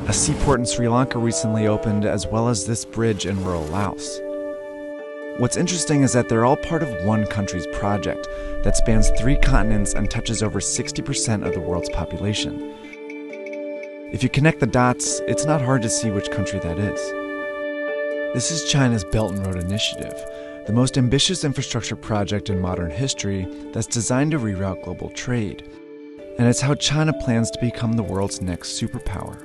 A seaport in Sri Lanka recently opened, as well as this bridge in rural Laos. What's interesting is that they're all part of one country's project that spans 3 continents and touches over 60% of the world's population. If you connect the dots, it's not hard to see which country that is. This is China's Belt and Road Initiative, the most ambitious infrastructure project in modern history that's designed to reroute global trade. And it's how China plans to become the world's next superpower.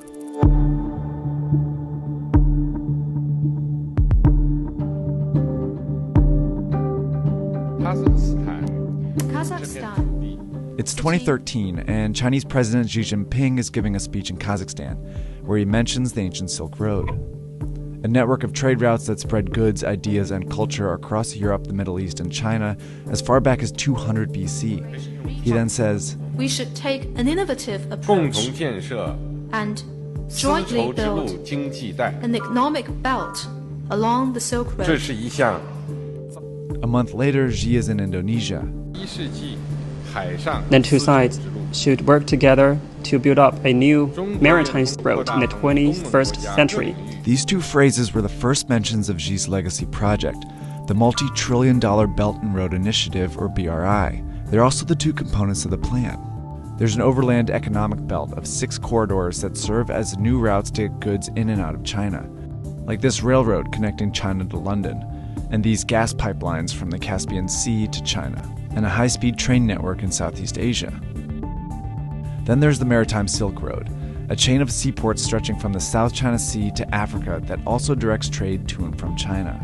Kazakhstan. It's 2013, and Chinese President Xi Jinping is giving a speech in Kazakhstan, where he mentions the ancient Silk Road, a network of trade routes that spread goods, ideas, and culture across Europe, the Middle East, and China as far back as 200 BC. He then says, "We should take an innovative approach and jointly build an economic belt along the Silk Road." A month later, Xi is in Indonesia. The two sides should work together to build up a new maritime road in the 21st century. These two phrases were the first mentions of Xi's legacy project, the multi-trillion-dollar Belt and Road Initiative, or BRI. They're also the 2 components of the plan. There's an overland economic belt of 6 corridors that serve as new routes to get goods in and out of China, like this railroad connecting China to London, and these gas pipelines from the Caspian Sea to China, and a high-speed train network in Southeast Asia. Then there's the Maritime Silk Road, a chain of seaports stretching from the South China Sea to Africa that also directs trade to and from China.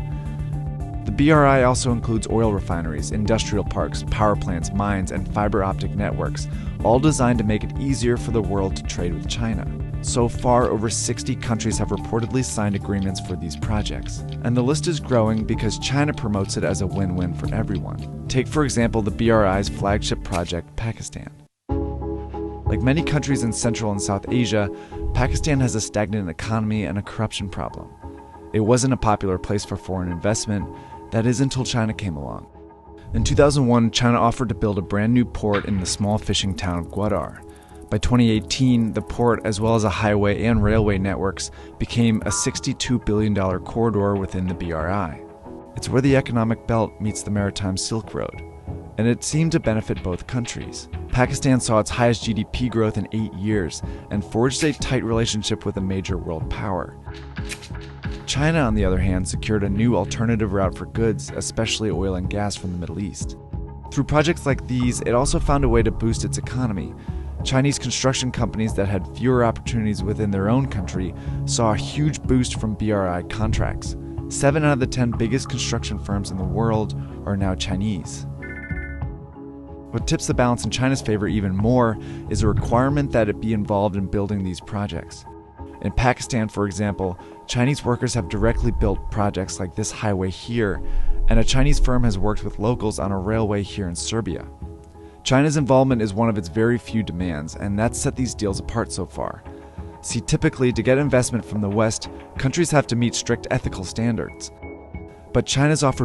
The BRI also includes oil refineries, industrial parks, power plants, mines, and fiber optic networks, all designed to make it easier for the world to trade with China. So far, over 60 countries have reportedly signed agreements for these projects. And the list is growing because China promotes it as a win-win for everyone. Take, for example, the BRI's flagship project, Pakistan. Like many countries in Central and South Asia, Pakistan has a stagnant economy and a corruption problem. It wasn't a popular place for foreign investment, that is until China came along. In 2001, China offered to build a brand new port in the small fishing town of Gwadar. By 2018, the port, as well as a highway and railway networks, became a $62 billion corridor within the BRI. It's where the economic belt meets the Maritime Silk Road, and it seemed to benefit both countries. Pakistan saw its highest GDP growth in 8 years and forged a tight relationship with a major world power. China, on the other hand, secured a new alternative route for goods, especially oil and gas from the Middle East. Through projects like these, it also found a way to boost its economy. Chinese construction companies that had fewer opportunities within their own country saw a huge boost from BRI contracts. 7 out of the 10 biggest construction firms in the world are now Chinese. What tips the balance in China's favor even more is a requirement that it be involved in building these projects. In Pakistan, for example, Chinese workers have directly built projects like this highway here, and a Chinese firm has worked with locals on a railway here in Serbia. China's involvement is one of its very few demands, and that's set these deals apart so far. See, typically, to get investment from the West, countries have to meet strict ethical standards. But China's offered